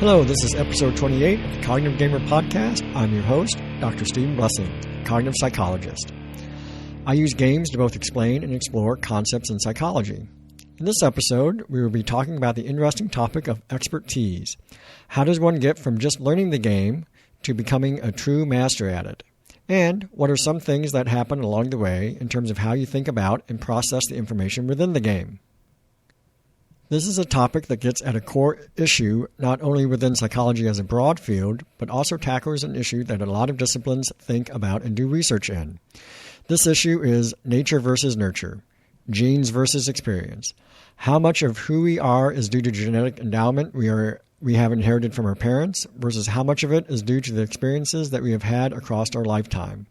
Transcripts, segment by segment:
Hello, this is episode 28 of the Cognitive Gamer Podcast. I'm your host, Dr. Stephen Blessing, cognitive psychologist. I use games to both explain and explore concepts in psychology. In this episode, we will be talking about the interesting topic of expertise. How does one get from just learning the game to becoming a true master at it? And what are some things that happen along the way in terms of how you think about and process the information within the game? This is a topic that gets at a core issue not only within psychology as a broad field, but also tackles an issue that a lot of disciplines think about and do research in. This issue is nature versus nurture, genes versus experience. How much of who we are is due to genetic endowment we have inherited from our parents versus how much of it is due to the experiences that we have had across our lifetime.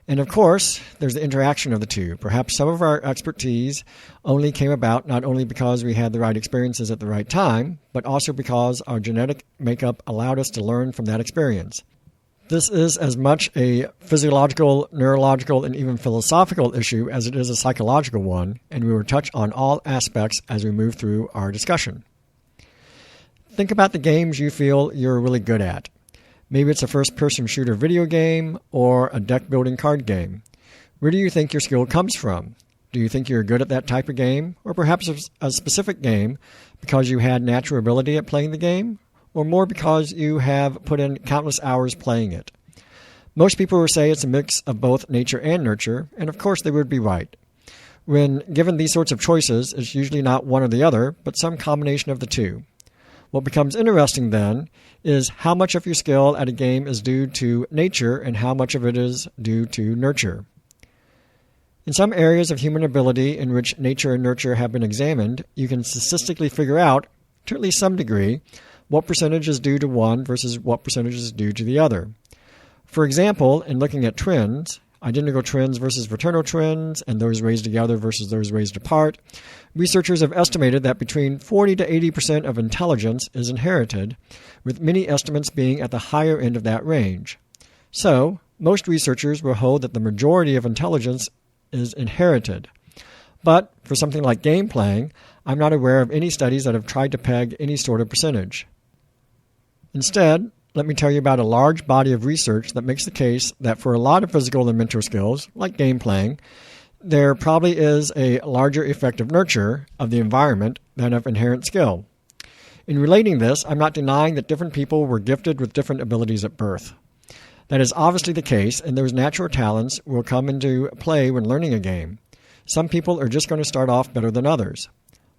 And of course, there's the interaction of the two. Perhaps some of our expertise only came about not only because we had the right experiences at the right time, but also because our genetic makeup allowed us to learn from that experience. This is as much a physiological, neurological, and even philosophical issue as it is a psychological one, and we will touch on all aspects as we move through our discussion. Think about the games you feel you're really good at. Maybe it's a first-person shooter video game or a deck-building card game. Where do you think your skill comes from? Do you think you're good at that type of game? Or perhaps a specific game because you had natural ability at playing the game? Or more because you have put in countless hours playing it? Most people will say it's a mix of both nature and nurture, and of course they would be right. When given these sorts of choices, it's usually not one or the other, but some combination of the two. What becomes interesting then is how much of your skill at a game is due to nature and how much of it is due to nurture. In some areas of human ability in which nature and nurture have been examined, you can statistically figure out, to at least some degree, what percentage is due to one versus what percentage is due to the other. For example, in looking at twins, identical twins versus fraternal twins, and those raised together versus those raised apart, researchers have estimated that between 40 to 80% of intelligence is inherited, with many estimates being at the higher end of that range. So, most researchers will hold that the majority of intelligence is inherited. But for something like game playing, I'm not aware of any studies that have tried to peg any sort of percentage. Instead, let me tell you about a large body of research that makes the case that for a lot of physical and mental skills, like game playing, there probably is a larger effect of nurture of the environment than of inherent skill. In relating this, I'm not denying that different people were gifted with different abilities at birth. That is obviously the case, and those natural talents will come into play when learning a game. Some people are just going to start off better than others.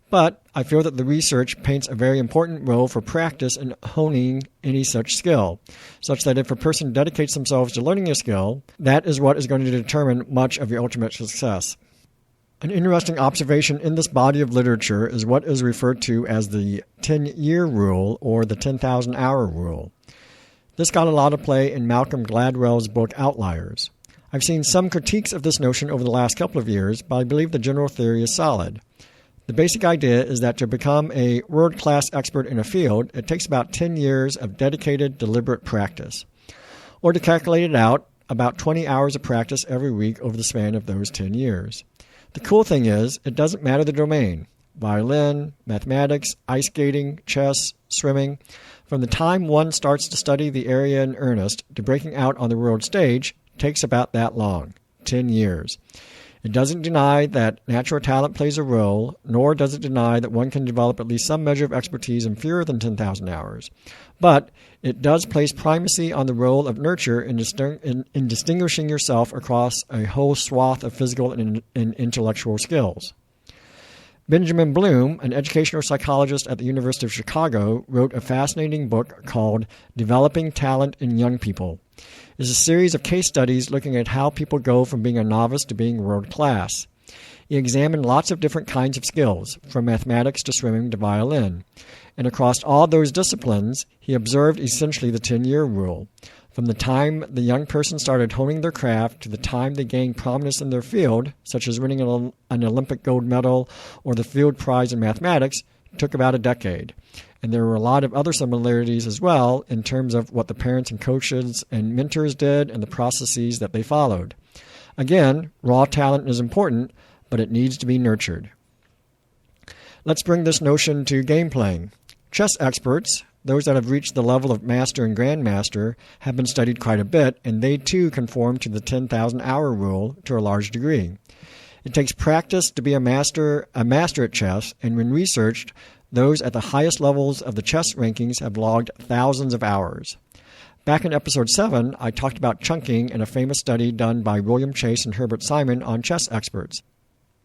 But I feel that the research paints a very important role for practice in honing any such skill, such that if a person dedicates themselves to learning a skill, that is what is going to determine much of your ultimate success. An interesting observation in this body of literature is what is referred to as the 10-year rule or the 10,000-hour rule. This got a lot of play in Malcolm Gladwell's book Outliers. I've seen some critiques of this notion over the last couple of years, but I believe the general theory is solid. The basic idea is that to become a world-class expert in a field, it takes about 10 years of dedicated, deliberate practice. Or to calculate it out, about 20 hours of practice every week over the span of those 10 years. The cool thing is, it doesn't matter the domain. Violin, mathematics, ice skating, chess, swimming. From the time one starts to study the area in earnest to breaking out on the world stage takes about that long, 10 years. It doesn't deny that natural talent plays a role, nor does it deny that one can develop at least some measure of expertise in fewer than 10,000 hours. But it does place primacy on the role of nurture in distinguishing yourself across a whole swath of physical and intellectual skills. Benjamin Bloom, an educational psychologist at the University of Chicago, wrote a fascinating book called Developing Talent in Young People. It's a series of case studies looking at how people go from being a novice to being world-class. He examined lots of different kinds of skills, from mathematics to swimming to violin. And across all those disciplines, he observed essentially the 10-year rule. From the time the young person started honing their craft to the time they gained prominence in their field, such as winning an Olympic gold medal or the field prize in mathematics, took about a decade. And there were a lot of other similarities as well in terms of what the parents and coaches and mentors did and the processes that they followed. Again, raw talent is important, but it needs to be nurtured. Let's bring this notion to game playing. Chess experts, those that have reached the level of master and grandmaster have been studied quite a bit, and they too conform to the 10,000-hour rule to a large degree. It takes practice to be a master at chess, and when researched, those at the highest levels of the chess rankings have logged thousands of hours. Back in episode 7, I talked about chunking in a famous study done by William Chase and Herbert Simon on chess experts.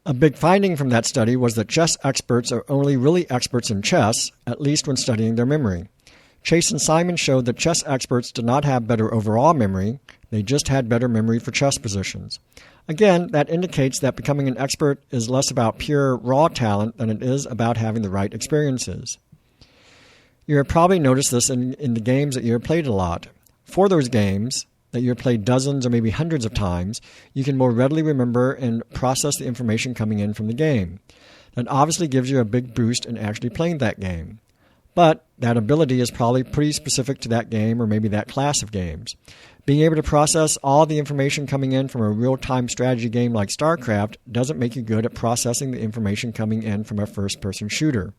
A big finding from that study was that chess experts are only really experts in chess, at least when studying their memory. Chase and Simon showed that chess experts did not have better overall memory, they just had better memory for chess positions. Again, that indicates that becoming an expert is less about pure raw talent than it is about having the right experiences. You have probably noticed this in the games that you have played a lot. For those games that you have played dozens or maybe hundreds of times, you can more readily remember and process the information coming in from the game. That obviously gives you a big boost in actually playing that game. But that ability is probably pretty specific to that game or maybe that class of games. Being able to process all the information coming in from a real-time strategy game like StarCraft doesn't make you good at processing the information coming in from a first-person shooter.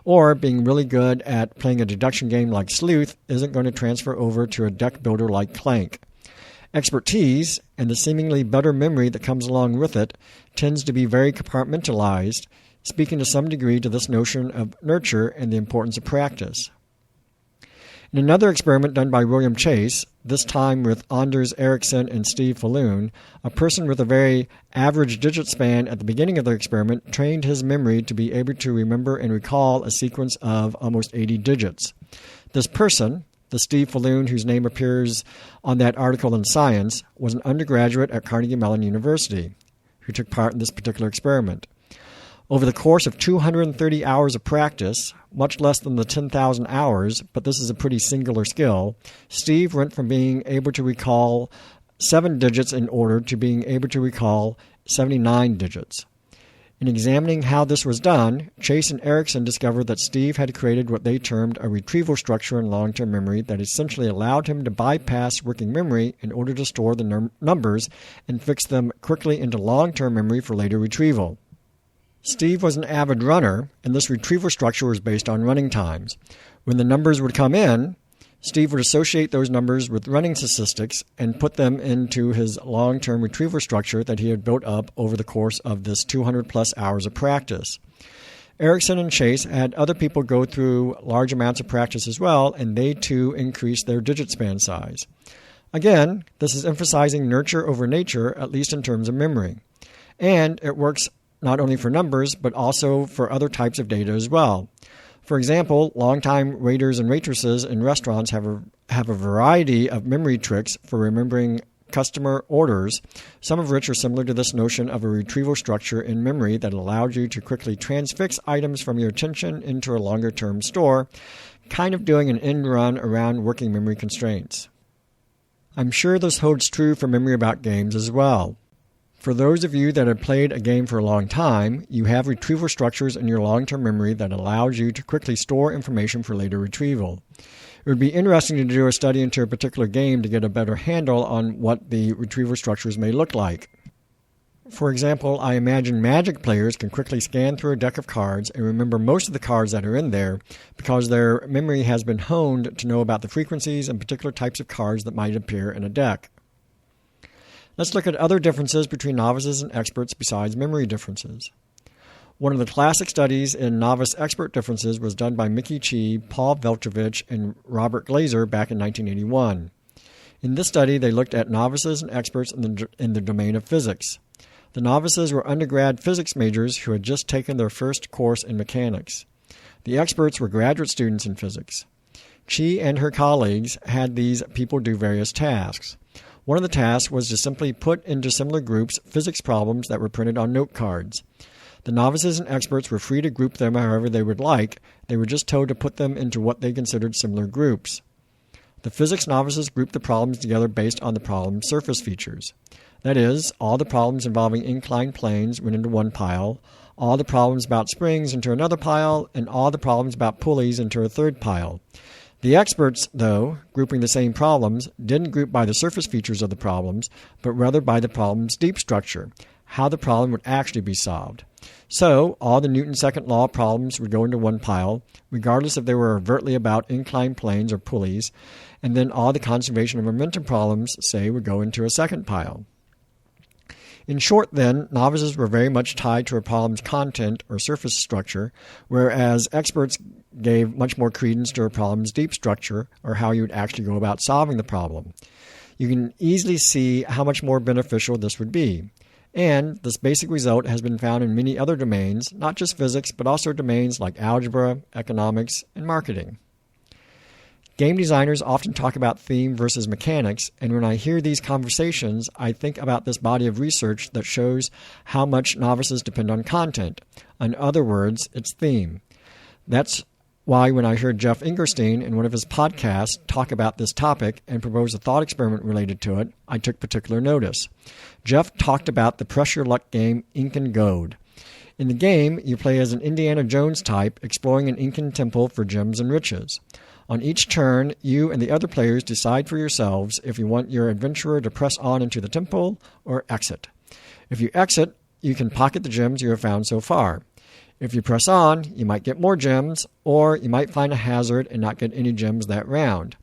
Or being really good at playing a deduction game like Sleuth isn't going to transfer over to a deck builder like Clank. Expertise, and the seemingly better memory that comes along with it, tends to be very compartmentalized, speaking to some degree to this notion of nurture and the importance of practice. In another experiment done by William Chase, this time with Anders Ericsson and Steve Falloon, a person with a very average digit span at the beginning of their experiment trained his memory to be able to remember and recall a sequence of almost 80 digits. This person, the Steve Falloon whose name appears on that article in Science, was an undergraduate at Carnegie Mellon University who took part in this particular experiment. Over the course of 230 hours of practice, much less than the 10,000 hours, but this is a pretty singular skill, Steve went from being able to recall 7 digits in order to being able to recall 79 digits. In examining how this was done, Chase and Ericsson discovered that Steve had created what they termed a retrieval structure in long-term memory that essentially allowed him to bypass working memory in order to store the numbers and fix them quickly into long-term memory for later retrieval. Steve was an avid runner, and this retrieval structure was based on running times. When the numbers would come in, Steve would associate those numbers with running statistics and put them into his long-term retrieval structure that he had built up over the course of this 200-plus hours of practice. Ericsson and Chase had other people go through large amounts of practice as well, and they too increased their digit span size. Again, this is emphasizing nurture over nature, at least in terms of memory. And it works not only for numbers, but also for other types of data as well. For example, longtime waiters and waitresses in restaurants have a variety of memory tricks for remembering customer orders, some of which are similar to this notion of a retrieval structure in memory that allows you to quickly transfix items from your attention into a longer-term store, kind of doing an end run around working memory constraints. I'm sure this holds true for memory about games as well. For those of you that have played a game for a long time, you have retrieval structures in your long-term memory that allows you to quickly store information for later retrieval. It would be interesting to do a study into a particular game to get a better handle on what the retrieval structures may look like. For example, I imagine Magic players can quickly scan through a deck of cards and remember most of the cards that are in there because their memory has been honed to know about the frequencies and particular types of cards that might appear in a deck. Let's look at other differences between novices and experts besides memory differences. One of the classic studies in novice-expert differences was done by Mickey Chi, Paul Veltrovich, and Robert Glazer back in 1981. In this study, they looked at novices and experts in the domain of physics. The novices were undergrad physics majors who had just taken their first course in mechanics. The experts were graduate students in physics. Chi and her colleagues had these people do various tasks. One of the tasks was to simply put into similar groups physics problems that were printed on note cards. The novices and experts were free to group them however they would like. They were just told to put them into what they considered similar groups. The physics novices grouped the problems together based on the problem's surface features. That is, all the problems involving inclined planes went into one pile, all the problems about springs into another pile, and all the problems about pulleys into a third pile. The experts, though, grouping the same problems, didn't group by the surface features of the problems, but rather by the problem's deep structure, how the problem would actually be solved. So, all the Newton's second law problems would go into one pile, regardless if they were overtly about inclined planes or pulleys, and then all the conservation of momentum problems, say, would go into a second pile. In short, then, novices were very much tied to a problem's content or surface structure, whereas experts gave much more credence to a problem's deep structure, or how you would actually go about solving the problem. You can easily see how much more beneficial this would be. And this basic result has been found in many other domains, not just physics, but also domains like algebra, economics, and marketing. Game designers often talk about theme versus mechanics, and when I hear these conversations, I think about this body of research that shows how much novices depend on content. In other words, it's theme. That's why when I heard Jeff Ingerstein in one of his podcasts talk about this topic and propose a thought experiment related to it, I took particular notice. Jeff talked about the pressure luck game Incan Goad. In the game, you play as an Indiana Jones type exploring an Incan temple for gems and riches. On each turn, you and the other players decide for yourselves if you want your adventurer to press on into the temple or exit. If you exit, you can pocket the gems you have found so far. If you press on, you might get more gems, or you might find a hazard and not get any gems that round.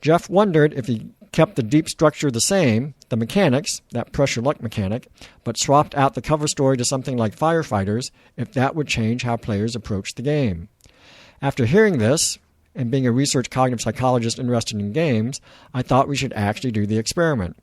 Jeff wondered if he kept the deep structure the same, the mechanics, that pressure luck mechanic, but swapped out the cover story to something like Firefighters, if that would change how players approach the game. After hearing this, and being a research cognitive psychologist interested in games, I thought we should actually do the experiment.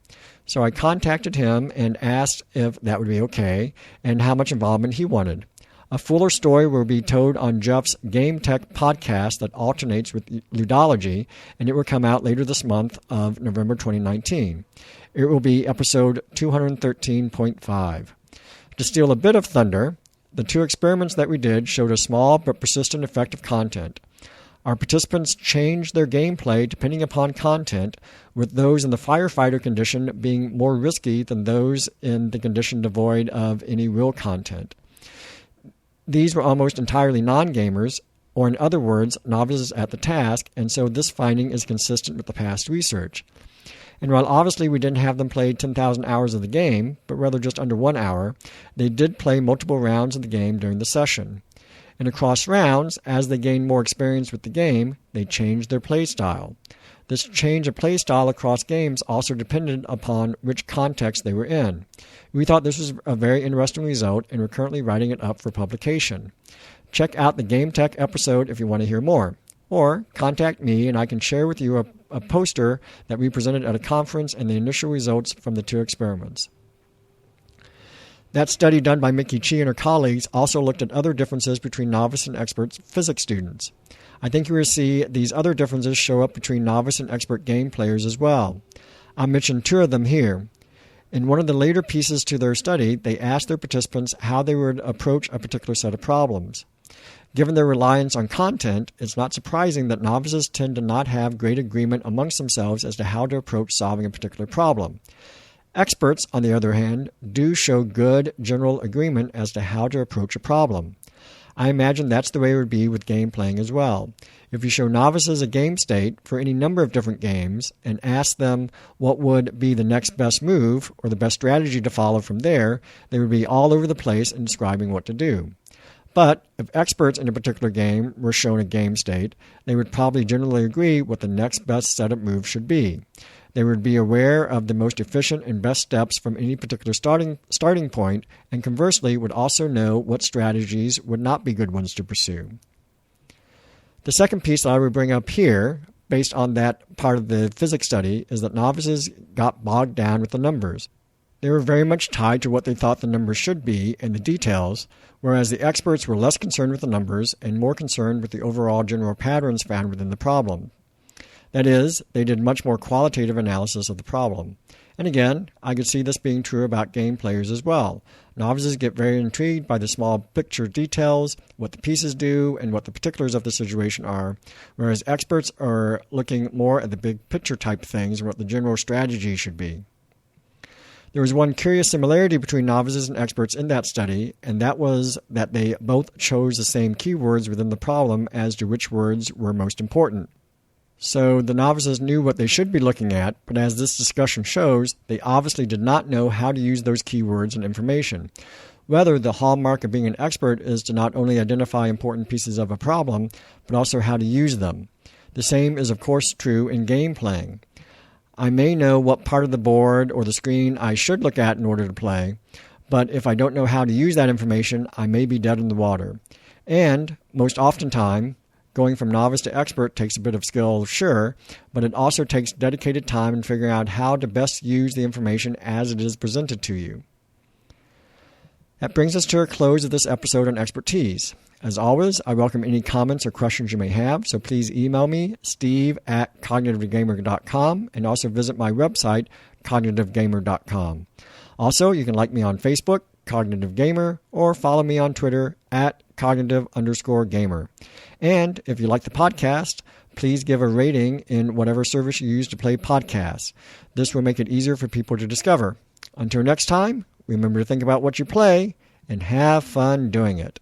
So I contacted him and asked if that would be okay and how much involvement he wanted. A fuller story will be told on Jeff's Game Tech podcast that alternates with Ludology, and it will come out later this month of November 2019. It will be episode 213.5. To steal a bit of thunder, the two experiments that we did showed a small but persistent effect of content. Our participants changed their gameplay depending upon content, with those in the firefighter condition being more risky than those in the condition devoid of any real content. These were almost entirely non-gamers, or in other words, novices at the task, and so this finding is consistent with the past research. And while obviously we didn't have them play 10,000 hours of the game, but rather just under 1 hour, they did play multiple rounds of the game during the session. And across rounds, as they gained more experience with the game, they changed their play style. This change of play style across games also depended upon which context they were in. We thought this was a very interesting result, and we're currently writing it up for publication. Check out the Game Tech episode if you want to hear more. Or contact me, and I can share with you a poster that we presented at a conference and the initial results from the two experiments. That study done by Mickey Chi and her colleagues also looked at other differences between novice and expert physics students. I think you will see these other differences show up between novice and expert game players as well. I'll mention two of them here. In one of the later pieces to their study, they asked their participants how they would approach a particular set of problems. Given their reliance on content, it's not surprising that novices tend to not have great agreement amongst themselves as to how to approach solving a particular problem. Experts, on the other hand, do show good general agreement as to how to approach a problem. I imagine that's the way it would be with game playing as well. If you show novices a game state for any number of different games and ask them what would be the next best move or the best strategy to follow from there, they would be all over the place in describing what to do. But if experts in a particular game were shown a game state, they would probably generally agree what the next best set of moves should be. They would be aware of the most efficient and best steps from any particular starting point, and conversely would also know what strategies would not be good ones to pursue. The second piece that I would bring up here, based on that part of the physics study, is that novices got bogged down with the numbers. They were very much tied to what they thought the numbers should be and the details, whereas the experts were less concerned with the numbers and more concerned with the overall general patterns found within the problem. That is, they did much more qualitative analysis of the problem. And again, I could see this being true about game players as well. Novices get very intrigued by the small picture details, what the pieces do, and what the particulars of the situation are, whereas experts are looking more at the big picture type things and what the general strategy should be. There was one curious similarity between novices and experts in that study, and that was that they both chose the same keywords within the problem as to which words were most important. So the novices knew what they should be looking at, but as this discussion shows, they obviously did not know how to use those keywords and information. Whether the hallmark of being an expert is to not only identify important pieces of a problem, but also how to use them. The same is of course true in game playing. I may know what part of the board or the screen I should look at in order to play, but if I don't know how to use that information, I may be dead in the water. And, most oftentimes, going from novice to expert takes a bit of skill, sure, but it also takes dedicated time in figuring out how to best use the information as it is presented to you. That brings us to a close of this episode on expertise. As always, I welcome any comments or questions you may have, so please email me, steve@cognitivegamer.com, and also visit my website, cognitivegamer.com. Also, you can like me on Facebook, Cognitive Gamer, or follow me on Twitter @cognitive_gamer. And if you like the podcast, please give a rating in whatever service you use to play podcasts. This will make it easier for people to discover. Until next time, remember to think about what you play and have fun doing it.